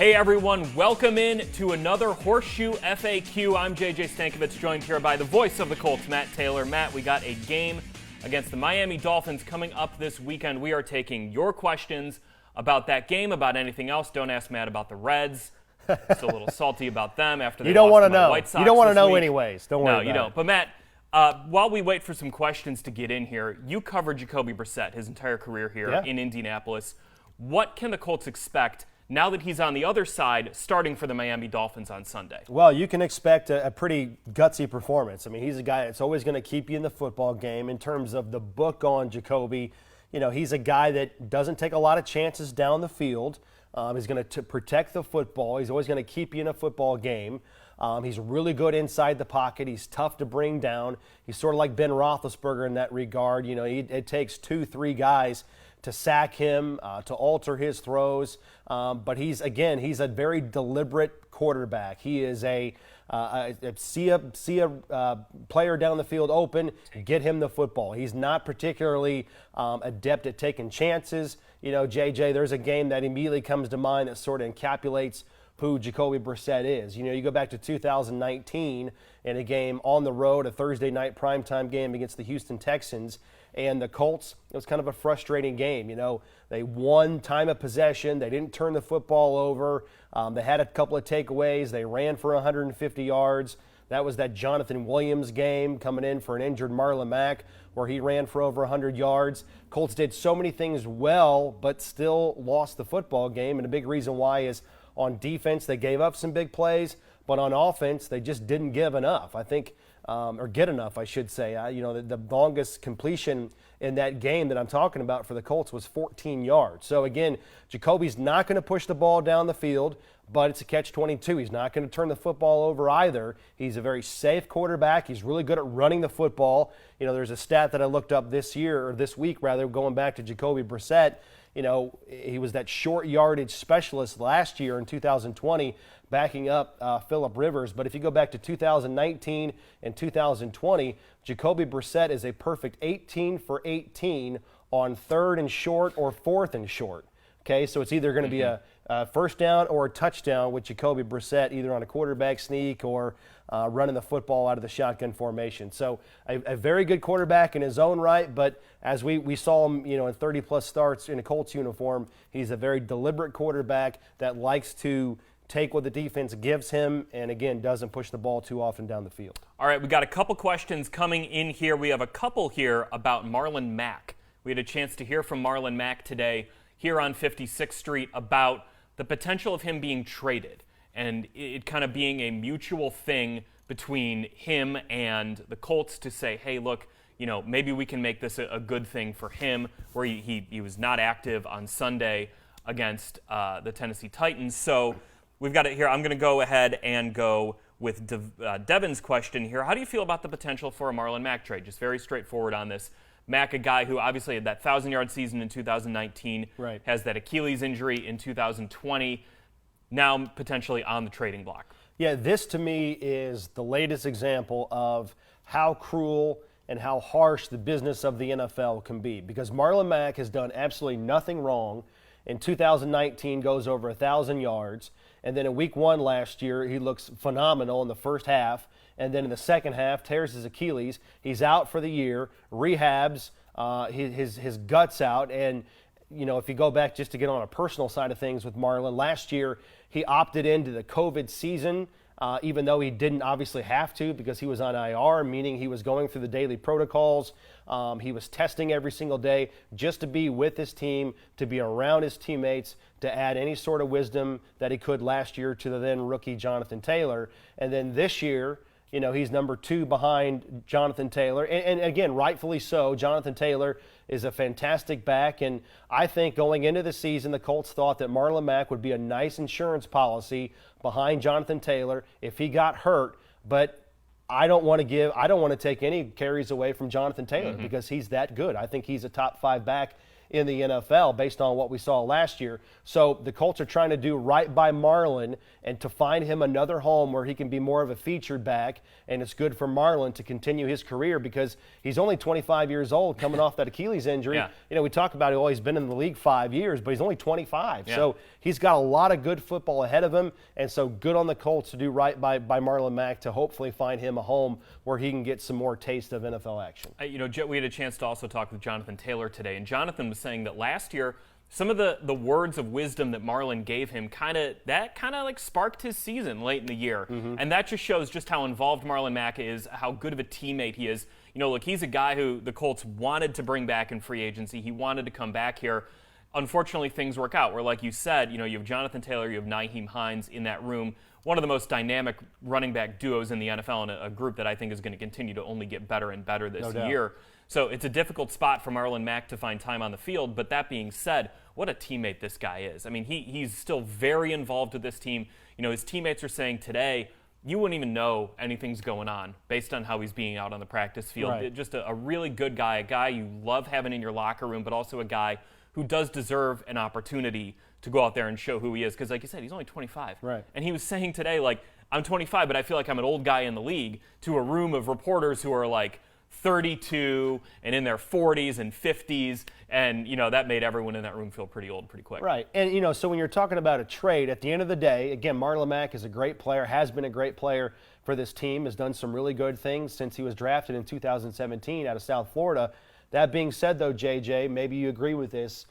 Hey everyone, welcome in to another Horseshoe FAQ. I'm JJ Stankevitz, joined here by the voice of the Colts, Matt Taylor. Matt, we got a game against the Miami Dolphins coming up this weekend. We are taking your questions about that game, about anything else. Don't ask Matt about the Reds. Still a little salty about them after they lost to the White Sox. You don't want to know week. anyways. Don't worry about it. No, you don't. But Matt, while we wait for some questions to get in here, you covered Jacoby Brissett his entire career here in Indianapolis. What can the Colts expect now that he's on the other side, starting for the Miami Dolphins on Sunday? Well, you can expect a pretty gutsy performance. I mean, he's a guy that's always going to keep you in the football game. In terms of the book on Jacoby, you know, he's a guy that doesn't take a lot of chances down the field. He's going to protect the football. He's always going to keep you in a football game. He's really good inside the pocket. He's tough to bring down. He's sort of like Ben Roethlisberger in that regard. You know, it takes 2-3 guys to sack him, to alter his throws. But he's a very deliberate quarterback. He is see a player down the field open, get him the football. He's not particularly adept at taking chances. You know, JJ, there's a game that immediately comes to mind that sort of encapsulates who Jacoby Brissett is. You know, you go back to 2019 in a game on the road, a Thursday night primetime game against the Houston Texans, and the Colts, it was kind of a frustrating game. You know, they won time of possession. They didn't turn the football over. They had a couple of takeaways. They ran for 150 yards. That was that Jonathan Williams game coming in for an injured Marlon Mack where he ran for over 100 yards. Colts did so many things well but still lost the football game, and a big reason why is on defense they gave up some big plays, but on offense they just didn't give enough. I think or get enough, I should say. You know, the longest completion in that game that I'm talking about for the Colts was 14 yards. So, again, Jacoby's not going to push the ball down the field, but it's a catch-22. He's not going to turn the football over either. He's a very safe quarterback. He's really good at running the football. You know, there's a stat that I looked up this week, going back to Jacoby Brissett. You know, he was that short yardage specialist last year in 2020, backing up Phillip Rivers. But if you go back to 2019 and 2020, Jacoby Brissett is a perfect 18 for 18 on third and short or fourth and short. Okay, so it's either going to be a first down or a touchdown with Jacoby Brissett, either on a quarterback sneak or running the football out of the shotgun formation. So a very good quarterback in his own right, but as we saw him, you know, in 30-plus starts in a Colts uniform, he's a very deliberate quarterback that likes to take what the defense gives him and, again, doesn't push the ball too often down the field. All right, we got a couple questions coming in here. We have a couple here about Marlon Mack. We had a chance to hear from Marlon Mack today here on 56th Street about the potential of him being traded and it kind of being a mutual thing between him and the Colts to say, hey, look, you know, maybe we can make this a good thing for him, where he was not active on Sunday against the Tennessee Titans. So we've got it here. I'm going to go ahead and go with Devin's question here. How do you feel about the potential for a Marlon Mack trade? Just very straightforward on this. Mack, a guy who obviously had that 1,000-yard season in 2019, has that Achilles injury in 2020, now potentially on the trading block. Yeah, this to me is the latest example of how cruel and how harsh the business of the NFL can be, because Marlon Mack has done absolutely nothing wrong. In 2019, goes over 1,000 yards, and then in week 1 last year, he looks phenomenal in the first half, and then in the second half, tears his Achilles. He's out for the year, rehabs his guts out, and you know, if you go back just to get on a personal side of things with Marlon, last year he opted into the COVID season, even though he didn't obviously have to because he was on IR, meaning he was going through the daily protocols. He was testing every single day just to be with his team, to be around his teammates, to add any sort of wisdom that he could last year to the then rookie Jonathan Taylor. And then this year, you know, he's number 2 behind Jonathan Taylor. And again, rightfully so. Jonathan Taylor is a fantastic back. And I think going into the season, the Colts thought that Marlon Mack would be a nice insurance policy behind Jonathan Taylor if he got hurt. But I don't want to take any carries away from Jonathan Taylor because he's that good. I think he's a top 5 back in the NFL based on what we saw last year. So the Colts are trying to do right by Marlon and to find him another home where he can be more of a featured back. And it's good for Marlon to continue his career because he's only 25 years old coming off that Achilles injury. Yeah. You know, we talk about he's been in the league 5 years, but he's only 25. Yeah. So he's got a lot of good football ahead of him. And so good on the Colts to do right by Marlon Mack to hopefully find him a home where he can get some more taste of NFL action. You know, we had a chance to also talk with Jonathan Taylor today, and Jonathan was saying that last year, some of the words of wisdom that Marlon gave him kind of like sparked his season late in the year. And that just shows just how involved Marlon Mack is, how good of a teammate he is. You know, look, he's a guy who the Colts wanted to bring back in free agency. He wanted to come back here. Unfortunately, things work out where, like you said, you know, you have Jonathan Taylor, you have Nyheim Hines in that room, one of the most dynamic running back duos in the NFL, and a group that I think is going to continue to only get better and better this year. So it's a difficult spot for Marlon Mack to find time on the field. But that being said, what a teammate this guy is. I mean, he's still very involved with this team. You know, his teammates are saying today, you wouldn't even know anything's going on based on how he's being out on the practice field. Right. Just a really good guy, a guy you love having in your locker room, but also a guy who does deserve an opportunity to go out there and show who he is. Because like you said, he's only 25. Right. And he was saying today, like, I'm 25, but I feel like I'm an old guy in the league, to a room of reporters who are like 32 and in their 40s and 50s. And, you know, that made everyone in that room feel pretty old pretty quick. Right. And, you know, so when you're talking about a trade, at the end of the day, again, Marlon Mack is a great player, has been a great player for this team, has done some really good things since he was drafted in 2017 out of South Florida. That being said, though, JJ, maybe you agree with this.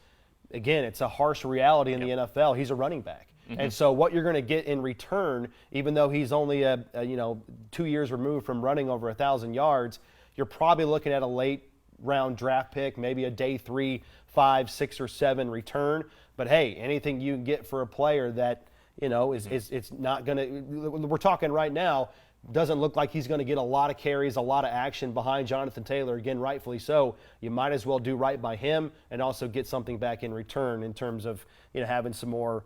Again, it's a harsh reality in the NFL. He's a running back. And so what you're going to get in return, even though he's only 2 years removed from running over 1,000 yards, you're probably looking at a late round draft pick, maybe a day 3, 5, 6, or 7 return. But hey, anything you can get for a player that, you know, is it's not going to, we're talking right now, doesn't look like he's going to get a lot of carries, a lot of action behind Jonathan Taylor, again, rightfully so. You might as well do right by him and also get something back in return in terms of, you know, having some more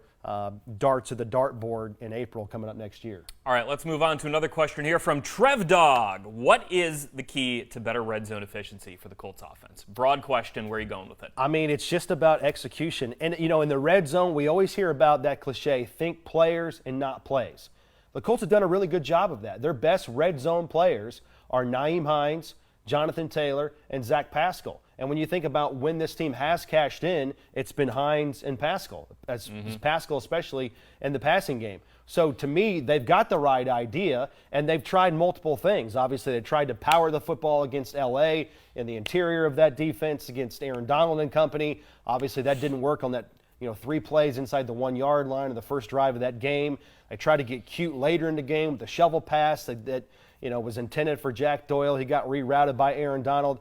darts at the dartboard in April coming up next year. All right, let's move on to another question here from Trev Dog. What is the key to better red zone efficiency for the Colts offense? Broad question. Where are you going with it? I mean, it's just about execution. And, you know, in the red zone, we always hear about that cliche, think players and not plays. The Colts have done a really good job of that. Their best red zone players are Nyheim Hines, Jonathan Taylor, and Zach Pascal. And when you think about when this team has cashed in, it's been Hines and Pascal, Pascal especially in the passing game. So to me, they've got the right idea, and they've tried multiple things. Obviously, they tried to power the football against L.A. in the interior of that defense against Aaron Donald and company. Obviously, that didn't work on that, 3 plays inside the 1 yard line of the first drive of that game. They tried to get cute later in the game with the shovel pass that was intended for Jack Doyle. He got rerouted by Aaron Donald.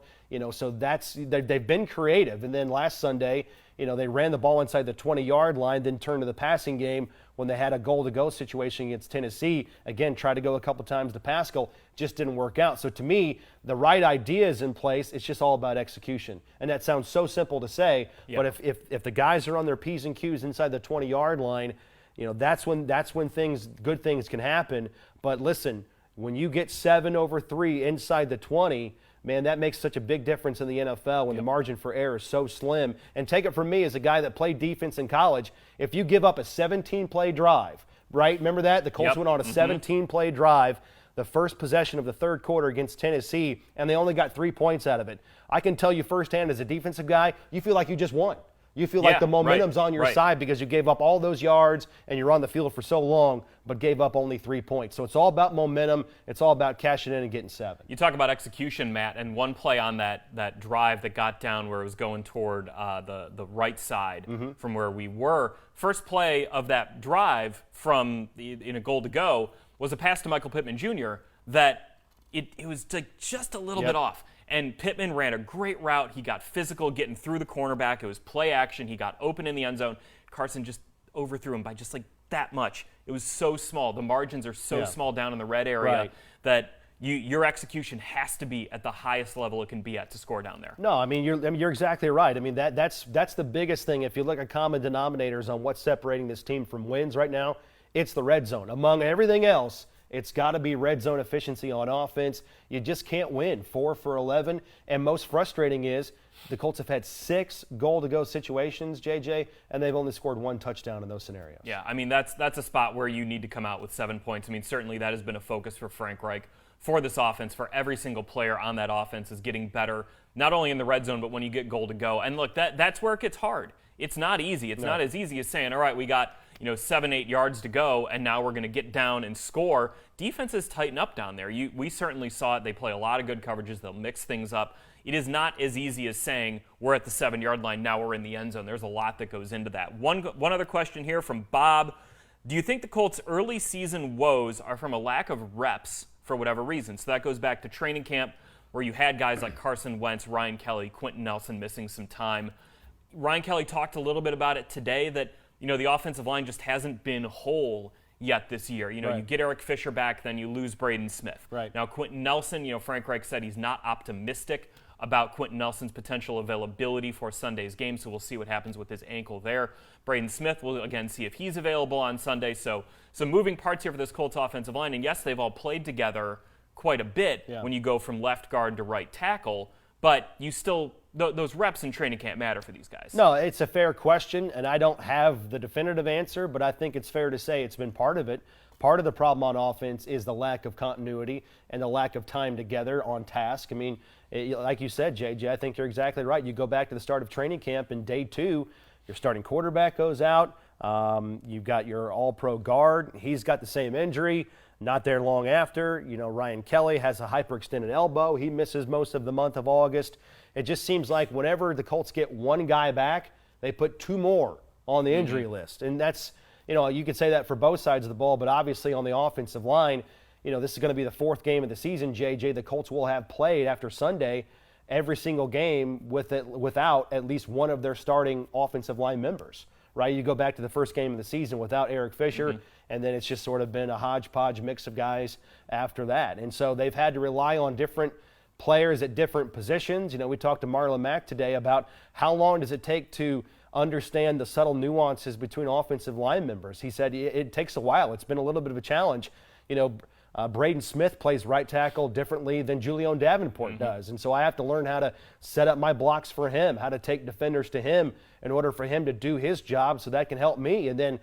So they've been creative. And then last Sunday, they ran the ball inside the 20-yard line, then turned to the passing game when they had a goal-to-go situation against Tennessee. Again, tried to go a couple times to Pascal, just didn't work out. So to me, the right idea is in place. It's just all about execution. And that sounds so simple to say, but if the guys are on their P's and Q's inside the 20-yard line, that's when good things can happen. But listen, when you get 7 over 3 inside the 20, man, that makes such a big difference in the NFL when the margin for error is so slim. And take it from me as a guy that played defense in college, if you give up a 17-play drive, right? Remember that? The Colts went on a 17-play drive, the first possession of the third quarter against Tennessee, and they only got 3 points out of it. I can tell you firsthand as a defensive guy, you feel like you just won. You feel like the momentum's on your side because you gave up all those yards and you're on the field for so long, but gave up only 3 points. So it's all about momentum. It's all about cashing in and getting 7. You talk about execution, Matt, and one play on that drive that got down where it was going toward the right side from where we were. First play of that drive in a goal to go was a pass to Michael Pittman Jr. that it was like just a little bit off. And Pittman ran a great route. He got physical getting through the cornerback. It was play action. He got open in the end zone. Carson just overthrew him by just like that much. It was so small. The margins are so small down in the red area that your execution has to be at the highest level it can be at to score down there. No, I mean you're exactly right. I mean that's the biggest thing. If you look at common denominators on what's separating this team from wins right now, it's the red zone. Among everything else, It's got to be red zone efficiency on offense. You just can't win 4 for 11. And most frustrating is the Colts have had 6 goal-to-go situations, JJ, and they've only scored 1 touchdown in those scenarios. Yeah, I mean, that's a spot where you need to come out with 7 points. I mean, certainly that has been a focus for Frank Reich, for this offense, for every single player on that offense is getting better, not only in the red zone, but when you get goal to go. And look, that's where it gets hard. It's not easy. It's not as easy as saying, all right, we got 7-8 yards to go, and now we're going to get down and score. Defenses tighten up down there. We certainly saw it. They play a lot of good coverages. They'll mix things up. It is not as easy as saying we're at the 7-yard line, now we're in the end zone. There's a lot that goes into that. One other question here from Bob. Do you think the Colts' early season woes are from a lack of reps for whatever reason? So that goes back to training camp where you had guys like Carson Wentz, Ryan Kelly, Quentin Nelson missing some time. Ryan Kelly talked a little bit about it today that the offensive line just hasn't been whole yet this year. Right. You get Eric Fisher back, then you lose Braden Smith. Right. Now, Quentin Nelson, Frank Reich said he's not optimistic about Quentin Nelson's potential availability for Sunday's game, so we'll see what happens with his ankle there. Braden Smith, we'll again see if he's available on Sunday. So some moving parts here for this Colts offensive line, and yes, they've all played together quite a bit when you go from left guard to right tackle, but you still those reps in training camp matter for these guys. No, it's a fair question, and I don't have the definitive answer, but I think it's fair to say it's been part of it. Part of the problem on offense is the lack of continuity and the lack of time together on task. I mean, like you said, JJ, I think you're exactly right. You go back to the start of training camp, and day 2, your starting quarterback goes out. You've got your all-pro guard. He's got the same injury. Not there long after. Ryan Kelly has a hyperextended elbow. He misses most of the month of August. It just seems like whenever the Colts get one guy back, they put 2 more on the injury list. And that's, you could say that for both sides of the ball, but obviously on the offensive line, this is going to be the 4th game of the season, JJ. The Colts will have played after Sunday every single game without at least one of their starting offensive line members, right? You go back to the first game of the season without Eric Fisher, and then it's just sort of been a hodgepodge mix of guys after that. And so they've had to rely on different players at different positions. We talked to Marlon Mack today about how long does it take to understand the subtle nuances between offensive line members. He said it takes a while. It's been a little bit of a challenge. Braden Smith plays right tackle differently than Julian Davenport does. And so I have to learn how to set up my blocks for him, how to take defenders to him in order for him to do his job so that can help me. And then,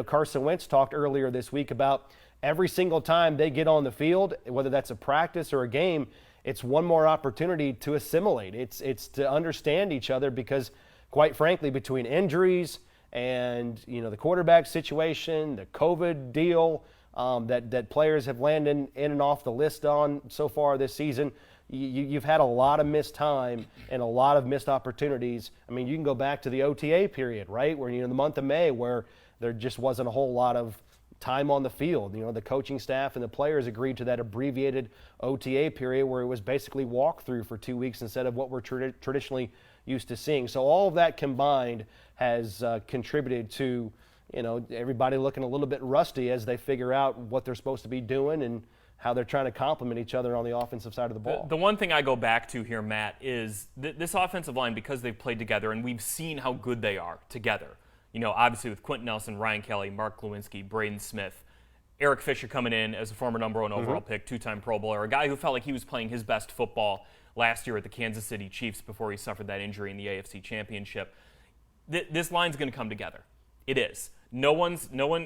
Carson Wentz talked earlier this week about every single time they get on the field, whether that's a practice or a game, it's one more opportunity to assimilate. It's to understand each other because, quite frankly, between injuries and, the quarterback situation, the COVID deal, that players have landed in and off the list on so far this season, you've had a lot of missed time and a lot of missed opportunities. I mean, you can go back to the OTA period, right, where the month of May where there just wasn't a whole lot of time on the field. The coaching staff and the players agreed to that abbreviated OTA period where it was basically walkthrough for 2 weeks instead of what we're traditionally used to seeing. So all of that combined has contributed to everybody looking a little bit rusty as they figure out what they're supposed to be doing and how they're trying to complement each other on the offensive side of the ball. The one thing I go back to here, Matt, is this offensive line, because they've played together and we've seen how good they are together. Obviously with Quentin Nelson, Ryan Kelly, Mark Lewinsky, Braden Smith, Eric Fisher coming in as a former number 1 overall pick, 2-time Pro Bowler, a guy who felt like he was playing his best football last year at the Kansas City Chiefs before he suffered that injury in the AFC Championship. This line's going to come together. It is. No one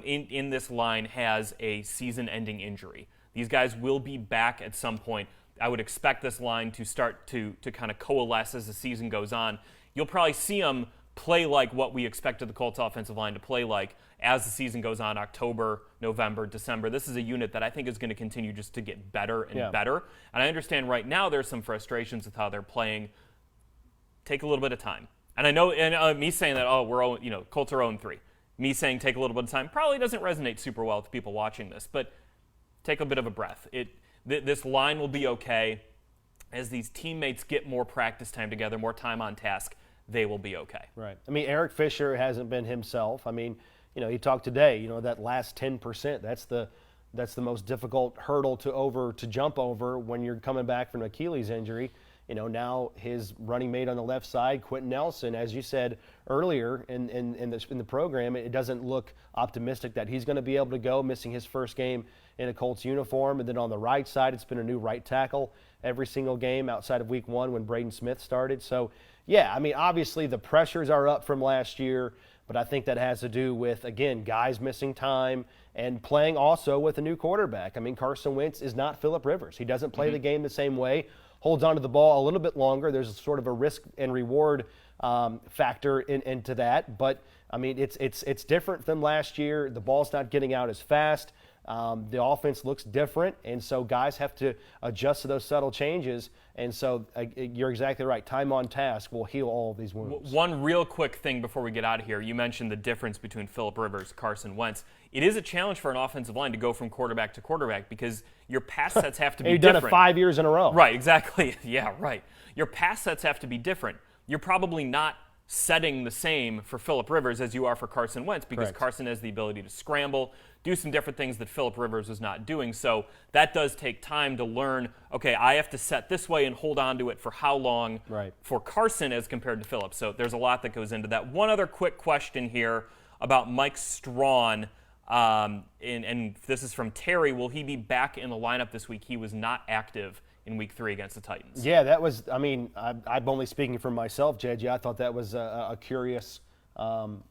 in this line has a season-ending injury. These guys will be back at some point. I would expect this line to start to kind of coalesce as the season goes on. You'll probably see them play like what we expected the Colts offensive line to play like as the season goes on, October, November, December. This is a unit that I think is going to continue just to get better and better. And I understand right now there's some frustrations with how they're playing. Take a little bit of time. And I know, me saying that, Colts are 0-3. Me saying take a little bit of time probably doesn't resonate super well with people watching this, but take a bit of a breath. This line will be okay. As these teammates get more practice time together, more time on task, they will be okay. Right. I mean, Eric Fisher hasn't been himself. I mean, he talked today, that last 10%, that's the most difficult hurdle to jump over when you're coming back from an Achilles injury. now his running mate on the left side, Quentin Nelson, as you said earlier in the program, it doesn't look optimistic that he's going to be able to go, missing his first game in a Colts uniform. And then on the right side, it's been a new right tackle every single game outside of week 1 when Braden Smith started. So, yeah, I mean, obviously the pressures are up from last year, but I think that has to do with, again, guys missing time and playing also with a new quarterback. I mean, Carson Wentz is not Phillip Rivers. He doesn't play the game the same way, holds onto the ball a little bit longer. There's sort of a risk and reward factor into that. But, I mean, it's different than last year. The ball's not getting out as fast. The offense looks different, and so guys have to adjust to those subtle changes. And so you're exactly right. Time on task will heal all of these wounds. One real quick thing before we get out of here. You mentioned the difference between Phillip Rivers, Carson Wentz. It is a challenge for an offensive line to go from quarterback to quarterback because your pass sets have to be You've different. done it 5 years in a row. Right, exactly. Yeah, right. Your pass sets have to be different. You're probably not setting the same for Phillip Rivers as you are for Carson Wentz because Correct. Carson has the ability to scramble, do some different things that Phillip Rivers was not doing. So that does take time to learn, okay, I have to set this way and hold on to it for how long for Carson as compared to Phillip. So there's a lot that goes into that. One other quick question here about Mike Strawn, and this is from Terry. Will he be back in the lineup this week? He was not active in week 3 against the Titans. Yeah, that was, I mean, I'm only speaking for myself, JJ. I thought that was a curious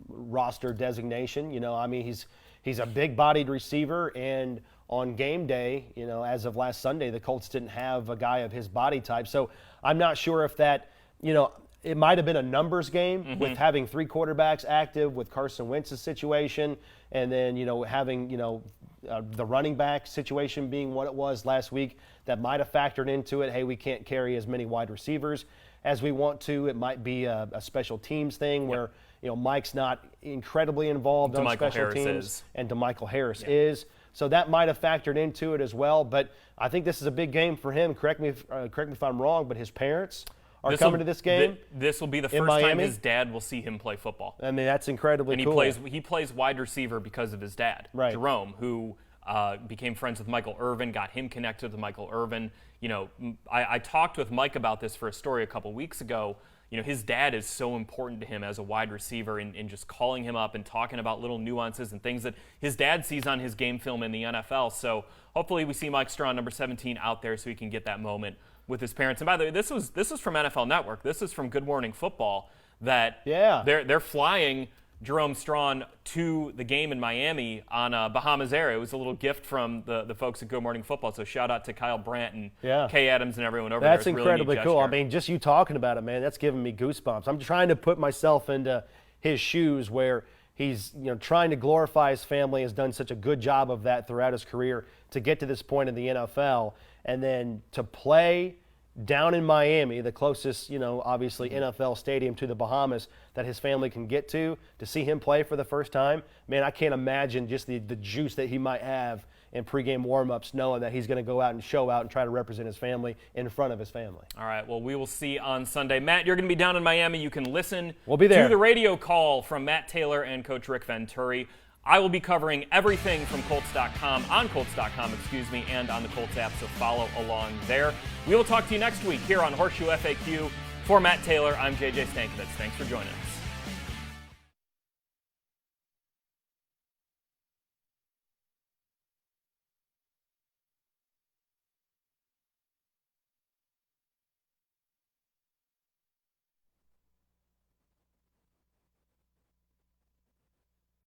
roster designation. I mean, he's a big-bodied receiver, and on game day, as of last Sunday, the Colts didn't have a guy of his body type. So I'm not sure if that, it might have been a numbers game with having 3 quarterbacks active with Carson Wentz's situation, and then, having, the running back situation being what it was last week. That might have factored into it. Hey, we can't carry as many wide receivers as we want to. It might be a special teams thing where, Mike's not incredibly involved on special teams, and DeMichael Harris is. So that might have factored into it as well. But I think this is a big game for him. Correct me if I'm wrong, but his parents are coming to this game. This will be the first time his dad will see him play football. I mean, that's incredibly cool. And he plays wide receiver because of his dad, Jerome, who became friends with Michael Irvin, got him connected with Michael Irvin. I talked with Mike about this for a story a couple weeks ago. His dad is so important to him as a wide receiver and just calling him up and talking about little nuances and things that his dad sees on his game film in the NFL. So hopefully we see Mike Strawn, number 17, out there so he can get that moment with his parents. And by the way, this was from NFL Network. This is from Good Morning Football that they're flying Jerome Strawn to the game in Miami on Bahamas Air. It was a little gift from the folks at Good Morning Football. So shout out to Kyle Brandt and Kay Adams and everyone over there. That's incredibly cool. I mean, just you talking about it, man, that's giving me goosebumps. I'm trying to put myself into his shoes where he's trying to glorify his family, has done such a good job of that throughout his career to get to this point in the NFL, and then to play down in Miami, the closest, obviously NFL stadium to the Bahamas that his family can get to see him play for the first time. Man, I can't imagine just the juice that he might have in pregame warmups, knowing that he's going to go out and show out and try to represent his family in front of his family. All right, well, we will see on Sunday. Matt, you're going to be down in Miami. You can listen to the radio call from Matt Taylor and Coach Rick Venturi. I will be covering everything from Colts.com, on Colts.com, and on the Colts app, so follow along there. We will talk to you next week here on Horseshoe FAQ. For Matt Taylor, I'm JJ Stankevitz. Thanks for joining us.